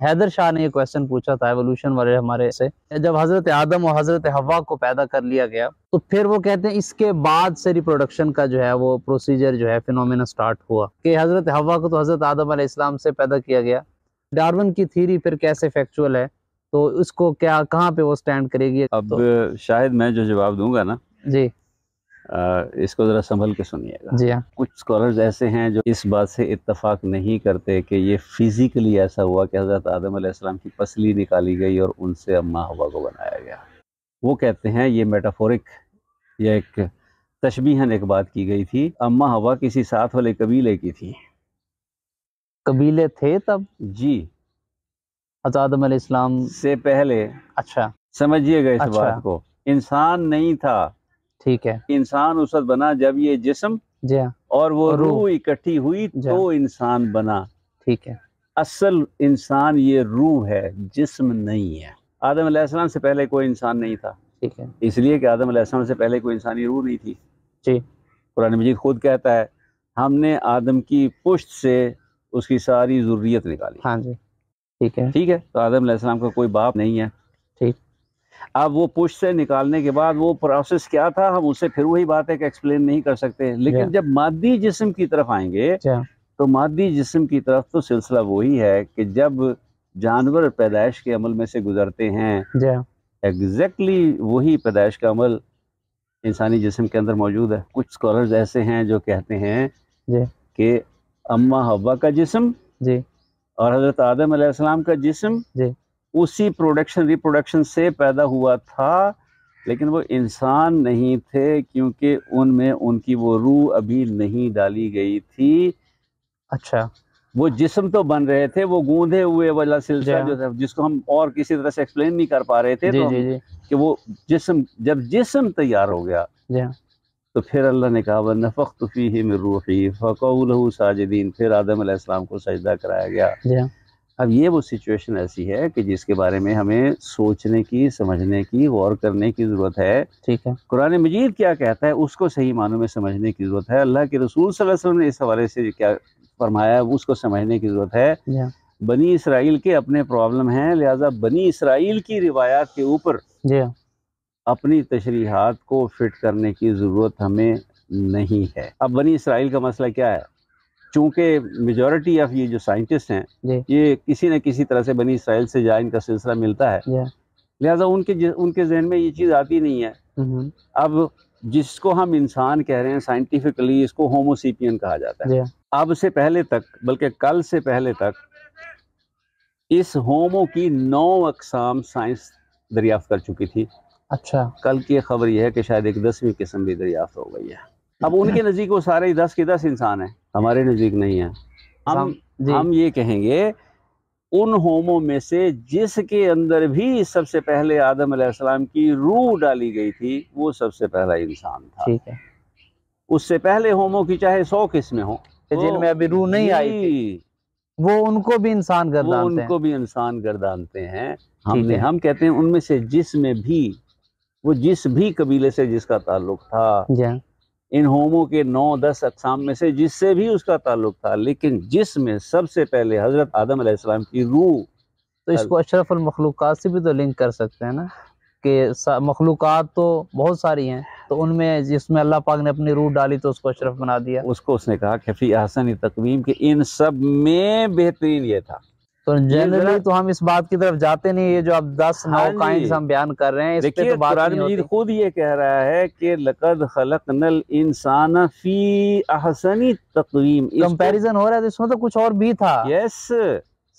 حیدر شاہ نے یہ کویسچن پوچھا تھا ایوولوشن والے ہمارے سے، جب حضرت آدم اور حضرت حوا کو پیدا کر لیا گیا تو پھر وہ کہتے ہیں اس کے بعد سے ریپروڈکشن کا جو ہے وہ پروسیجر جو ہے فینومینا سٹارٹ ہوا کہ حضرت حوا کو تو حضرت آدم علیہ السلام سے پیدا کیا گیا۔ ڈارون کی تھیری پھر کیسے فیکچول ہے، تو اس کو کیا کہاں پہ وہ سٹینڈ کرے گی؟ اب شاید میں جو جواب دوں گا نا جی اس کو ذرا سنبھل کے سنیے گا۔ جی ہاں، کچھ اسکالرز ایسے ہیں جو اس بات سے اتفاق نہیں کرتے کہ یہ فزیکلی ایسا ہوا کہ حضرت آدم علیہ السلام کی پسلی نکالی گئی اور ان سے اماں حوا کو بنایا گیا۔ وہ کہتے ہیں یہ میٹافورک یا ایک تشبیہاً ایک بات کی گئی تھی، اماں حوا کسی ساتھ والے قبیلے کی تھی۔ قبیلے تھے تب جی، حضرت آدم علیہ السلام سے پہلے۔ اچھا سمجھیے گا اس اچھا، بات کو، انسان نہیں تھا، ٹھیک ہے، انسان اس وقت بنا جب یہ جسم جی ہاں، اور وہ اور روح روح اکٹھی ہوئی جی تو انسان بنا۔ ٹھیک ہے، اصل انسان یہ روح ہے، جسم نہیں ہے۔ آدم علیہ السلام سے پہلے کوئی انسان نہیں تھا، ٹھیک ہے، اس لیے کہ آدم علیہ السلام سے پہلے کوئی انسانی روح نہیں تھی۔ جی قرآن مجید خود کہتا ہے ہم نے آدم کی پشت سے اس کی ساری ذریت نکالی۔ ہاں جی ٹھیک ہے، ٹھیک ہے، تو آدم علیہ السلام کا کوئی باپ نہیں ہے۔ ٹھیک، اب وہ پشت سے نکالنے کے بعد وہ پروسیس کیا تھا، ہم اسے پھر وہی بات ہے کہ ایکسپلین نہیں کر سکتے، لیکن جب مادی جسم کی طرف آئیں گے جی ہاں، تو مادی جسم کی طرف تو سلسلہ وہی ہے کہ جب جانور پیدائش کے عمل میں سے گزرتے ہیں، جی ہاں، ایگزیکٹلی وہی پیدائش کا عمل انسانی جسم کے اندر موجود ہے۔ کچھ اسکالرز ایسے ہیں جو کہتے ہیں جی کہ اماں حوا کا جسم جی اور حضرت آدم علیہ السلام کا جسم جی اسی ریپروڈکشن سے پیدا ہوا تھا، لیکن وہ انسان نہیں تھے کیونکہ ان میں ان کی وہ روح ابھی نہیں ڈالی گئی تھی۔ اچھا، وہ جسم تو بن رہے تھے، وہ گوندھے ہوئے والا سلسلہ جو تھا جس کو ہم اور کسی طرح سے ایکسپلین نہیں کر پا رہے تھے، جی تو جی جی کہ وہ جسم جب جسم تیار ہو گیا جی ہاں، تو پھر اللہ نے کہا وَنَفَخْتُ فِيهِ مِن رُوحِي فَقَعُوا لَهُ سَاجِدِينَ، پھر آدم علیہ السلام کو سجدہ کرایا گیا۔ جی ہاں، اب یہ وہ سچویشن ایسی ہے کہ جس کے بارے میں ہمیں سوچنے کی، سمجھنے کی، غور کرنے کی ضرورت ہے۔ ٹھیک ہے، قرآن مجید کیا کہتا ہے اس کو صحیح معنوں میں سمجھنے کی ضرورت ہے، اللہ کے رسول صلی اللہ علیہ وسلم نے اس حوالے سے کیا فرمایا ہے اس کو سمجھنے کی ضرورت ہے۔ جی ہاں، بنی اسرائیل کے اپنے پرابلم ہیں، لہٰذا بنی اسرائیل کی روایات کے اوپر جی ہاں، اپنی تشریحات کو فٹ کرنے کی ضرورت ہمیں نہیں ہے۔ اب بنی اسرائیل کا مسئلہ کیا ہے؟ چونکہ میجورٹی آف یہ جو سائنٹسٹ ہیں جی یہ کسی نہ کسی طرح سے بنی اسرائیل سے جا ان کا سلسلہ ملتا ہے، جی ہاں، لہٰذا ان کے ذہن میں یہ چیز آتی نہیں ہے۔ اب جس کو ہم انسان کہہ رہے ہیں سائنٹیفکلی اس کو ہومو سیپین کہا جاتا ہے۔ جی ہاں، اب سے پہلے تک، بلکہ کل سے پہلے تک، اس ہومو کی 9 اقسام سائنس دریافت کر چکی تھی۔ اچھا، کل کی خبر یہ ہے کہ شاید ایک 10ویں قسم بھی دریافت ہو گئی ہے۔ اب ان کے نزدیک وہ سارے 10 کے 10 انسان ہیں، ہمارے نزدیک نہیں ہیں۔ جی ہم یہ کہیں گے ان ہومو میں سے جس کے اندر بھی سب سے پہلے آدم علیہ السلام کی روح ڈالی گئی تھی وہ سب سے پہلا انسان تھا۔ ٹھیک ہے، اس سے پہلے ہومو کی چاہے 100 قسمیں ہوں، جن میں ابھی روح نہیں آئی تھی وہ ان کو بھی انسان وہ گردانتے ان ہیں۔ کو بھی انسان گردانتے ہیں۔ ٹھیک ہے، ہم کہتے ہیں ان میں سے جس میں بھی، وہ جس بھی قبیلے سے جس کا تعلق تھا، جی ہاں، ان ہومو کے 9-10 اقسام میں سے جس سے بھی اس کا تعلق تھا، لیکن جس میں سب سے پہلے حضرت آدم علیہ السلام کی روح۔ تو اس کو اشرف المخلوقات سے بھی تو لنک کر سکتے ہیں نا کہ مخلوقات تو بہت ساری ہیں، تو ان میں جس میں اللہ پاک نے اپنی روح ڈالی تو اس کو اشرف بنا دیا۔ اس کو اس نے کہا کہ فی احسن تقویم، کہ ان سب میں بہترین یہ تھا۔ تو جنرلی تو ہم اس بات کی طرف جاتے نہیں، یہ جو اب 10 9 کائنڈز ہم بیان کر رہے ہیں اس پہ تو بات قرآن نہیں مجید ہوتی۔ خود یہ کہہ رہا ہے کہ لقد خلقنا الانسان فی احسن تقویم، کمپیریزن ہو رہا ہے تو اس میں تو کچھ اور بھی تھا۔ یس،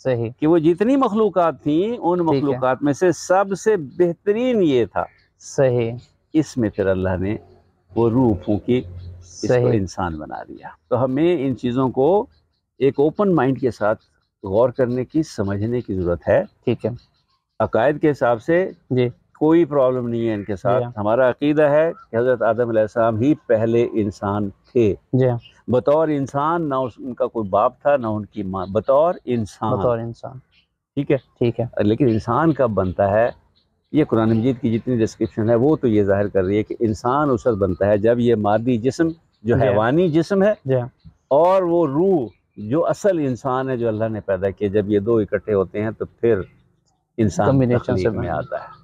صحیح، کہ وہ جتنی مخلوقات تھیں ان مخلوقات میں سے سب سے بہترین یہ تھا۔ صحیح، اس میں پھر اللہ نے وہ روح پھونکی، اس کو صحیح، انسان بنا دیا۔ تو ہمیں ان چیزوں کو ایک اوپن مائنڈ کے ساتھ غور کرنے کی، سمجھنے کی ضرورت ہے۔ ٹھیک ہے، عقائد کے حساب سے جی کوئی پرابلم نہیں ہے ان کے ساتھ۔ ہاں، ہمارا عقیدہ ہے کہ حضرت آدم علیہ السلام ہی پہلے انسان تھے، جی ہاں، بطور انسان، نہ ان کا کوئی باپ تھا نہ ان کی ماں، بطور انسان۔ بطور انسان، ٹھیک ہے، ٹھیک ہے، لیکن انسان کب بنتا ہے؟ یہ قرآن مجید کی جتنی ڈسکرپشن ہے وہ تو یہ ظاہر کر رہی ہے کہ انسان اس وقت بنتا ہے جب یہ مادی جسم جو جی ہاں، حیوانی جسم ہے جی ہاں، اور وہ روح جو اصل انسان ہے جو اللہ نے پیدا کیا، جب یہ دو اکٹھے ہوتے ہیں تو پھر انسان کمبینیشن سے تخلیق میں آتا ہے۔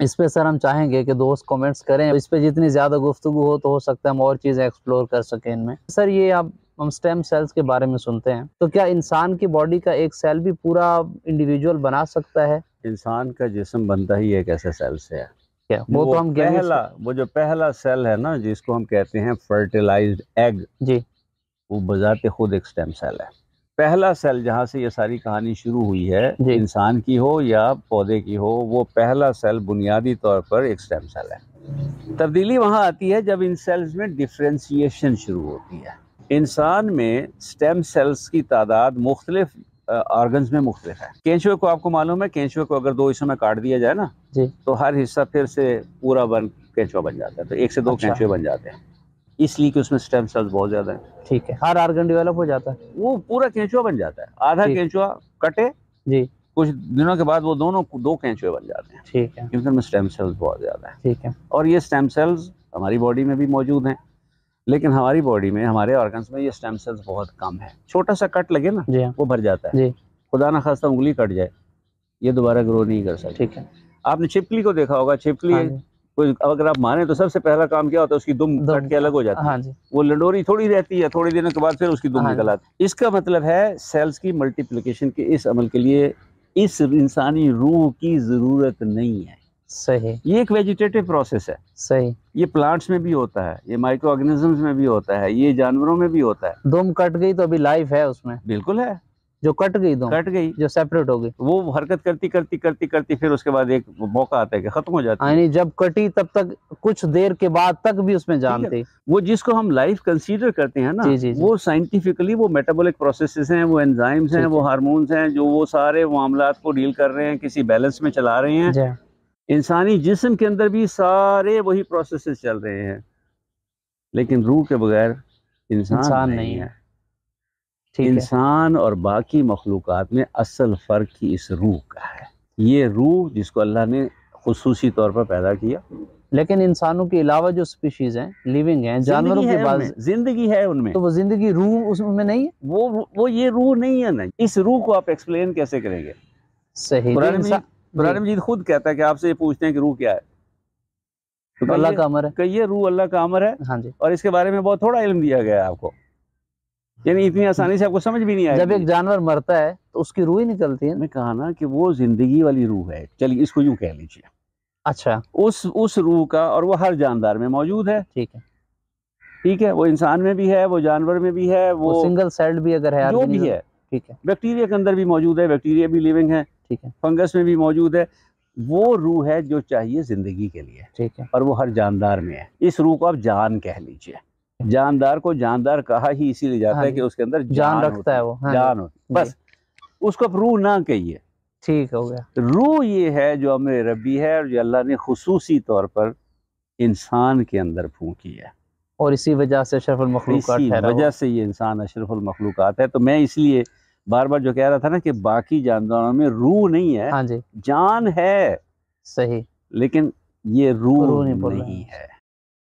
اس پہ سر ہم چاہیں گے کہ دوست کومنٹس کریں، اس پہ جتنی زیادہ گفتگو ہو تو ہو سکتا ہے ہم اور چیزیں ایکسپلور کر سکیں ان میں۔ سر یہ آپ ہم سٹیم سیلز کے بارے میں سنتے ہیں، تو کیا انسان کی باڈی کا ایک سیل بھی پورا انڈیویجول بنا سکتا ہے؟ انسان کا جسم بنتا ہی ایک ایسے سیل سے ہے۔ کیا وہ تو ہم وہ جو پہلا سیل ہے نا، جس کو ہم کہتے ہیں فرٹیلائزڈ ایگ، جی وہ بذات خود ایک سٹیم سیل ہے۔ پہلا سیل جہاں سے یہ ساری کہانی شروع ہوئی ہے، جی انسان کی ہو یا پودے کی ہو، وہ پہلا سیل بنیادی طور پر ایک سٹیم سیل ہے۔ تبدیلی وہاں آتی ہے جب ان سیلز میں ڈیفرینسیشن شروع ہوتی ہے۔ انسان میں سٹیم سیلز کی تعداد مختلف آرگنز میں مختلف ہے۔ کینچوے کو آپ کو معلوم ہے، کینچوے کو اگر دو حصوں میں کاٹ دیا جائے نا، جی تو ہر حصہ پھر سے پورا کینچوا بن جاتا ہے، تو ایک سے دو اچھا، کینچوے بن جاتے ہیں، اس لیے کہ اس میں سٹیم سیلز بہت زیادہ ہیں۔ ٹھیک ہے، ہر آرگن ڈیولپ ہو جاتا ہے؟ وہ پورا کینچوا بن جاتا ہے، آدھا ٹھیک، کینچوا کٹے جی کچھ دنوں کے بعد وہ دونوں دو کینچوے بن جاتے ہیں، ٹھیک ہے، کیونکہ ان میں سٹیم سیلز بہت زیادہ ہیں۔ ٹھیک ہے، اور یہ سٹیم سیلز ہماری باڈی میں بھی موجود ہیں، لیکن ہماری باڈی میں، ہمارے آرگنز میں یہ سٹیم سیلز بہت کم ہے۔ چھوٹا سا کٹ لگے نا، جی ہاں، وہ بھر جاتا ہے۔ جی خدا نہ خواستہ انگلی کٹ جائے، یہ دوبارہ گرو نہیں کر سکتی۔ ٹھیک ہے، آپ نے چھپکلی کو دیکھا ہوگا، چھپکلی ہاں جی، کوئی اگر آپ مانیں تو سب سے پہلا کام کیا ہوتا ہے، اس کی دم کٹ کے الگ ہو جاتی ہے، ہاں جی، وہ لنڈوری تھوڑی رہتی ہے، تھوڑی دنوں کے بعد پھر اس کی دم ہاں نکل جی، آتی ہے۔ اس کا مطلب ہے سیلز کی ملٹیپلیکیشن کے اس عمل کے لیے اس انسانی روح کی ضرورت نہیں ہے۔ صحیح، یہ ایک ویجیٹیٹو پروسیس ہے، صحیح، یہ پلانٹس میں بھی ہوتا ہے، یہ مائکرو آرگنزمز میں بھی ہوتا ہے، یہ جانوروں میں بھی ہوتا ہے۔ دم کٹ گئی تو ابھی لائف ہے اس میں، بالکل ہے، جو کٹ گئی دم، کٹ گئی، جو سیپریٹ ہو گئی، وہ حرکت کرتی کرتی کرتی کرتی پھر اس کے بعد ایک موقع آتا ہے کہ ختم ہو جاتی ہے۔ یعنی جب کٹی تب تک کچھ دیر کے بعد تک بھی اس میں جان ٹھیک ہے، تھی۔ وہ جس کو ہم لائف کنسیڈر کرتے ہیں نا، جی جی جی، وہ سائنٹیفکلی وہ میٹابولک پروسیسز ہیں، وہ انزائمز ہیں، ٹھیک وہ ہے، ہارمونز ہیں، جو وہ سارے معاملات کو ڈیل کر رہے ہیں، کسی بیلنس میں چلا رہے ہیں۔ جی انسانی جسم کے اندر بھی سارے وہی پروسیسز چل رہے ہیں، لیکن روح کے بغیر انسان نہیں ہے۔ ٹھیک ہے، انسان اور باقی مخلوقات میں اصل فرق ہی اس روح کا ہے۔ یہ روح جس کو اللہ نے خصوصی طور پر پیدا کیا، لیکن انسانوں کے علاوہ جو سپیشیز ہیں، لیونگ ہیں، جانوروں زندگی کے ہے ان بعض، میں، زندگی ہے ان میں، تو وہ زندگی روح اس میں نہیں ہے؟ وہ یہ روح نہیں ہے نا۔ اس روح کو آپ ایکسپلین کیسے کریں گے؟ صحیح، قرآن مجید خود کہتا ہے کہ آپ سے یہ پوچھتے ہیں کہ روح کیا ہے، تو اللہ کا امر ہے، کہ یہ روح اللہ کا امر ہے، ہاں جی۔ اور اس کے بارے میں بہت تھوڑا علم دیا گیا ہے آپ کو، یعنی اتنی آسانی سے آپ کو سمجھ بھی نہیں آئے جب گی۔ ایک جانور مرتا ہے تو اس کی روح ہی نکلتی ہے نا؟ میں کہا نا کہ وہ زندگی والی روح ہے، چلیے اس کو یوں کہہ لیجیے، اچھا، اس روح کا، اور وہ ہر جاندار میں موجود ہے۔ ٹھیک ہے، ٹھیک ہے، وہ انسان میں بھی ہے، وہ جانور میں بھی ہے، وہ سنگل سیلڈ بھی اگر ہے، جو بھی ہے، ٹھیک ہے، بیکٹیریا کے اندر بھی موجود ہے، بیکٹیریا بھی لیونگ ہے، ٹھیک ہے، فنگس میں بھی موجود ہے۔ وہ روح ہے جو چاہیے زندگی کے لیے، ٹھیک ہے، اور وہ ہر جاندار میں ہے۔ اس روح کو آپ جان کہہ لیجیے۔ جاندار کو جاندار کہا ہی اسی لیے جاتا ہاں ہے جی، کہ اس کے اندر جان رکھتا ہے وہ، ہاں جی، جان ہوتی، بس اس کو آپ روح نہ کہیے۔ ٹھیک ہو گیا، روح یہ ہے جو امر ربی ہے، اور جو اللہ نے خصوصی طور پر انسان کے اندر پھونکی ہے، اور اسی وجہ سے اشرف المخلوقات اسی ٹھہرا ہوا۔ وجہ سے یہ انسان اشرف المخلوقات ہے۔ تو میں اس لیے بار بار جو کہہ رہا تھا نا کہ باقی جانداروں میں روح نہیں ہے، ہاں جی، جان ہے، صحیح، لیکن یہ روح نہیں بول رہے ہیں۔ نہیں ہے۔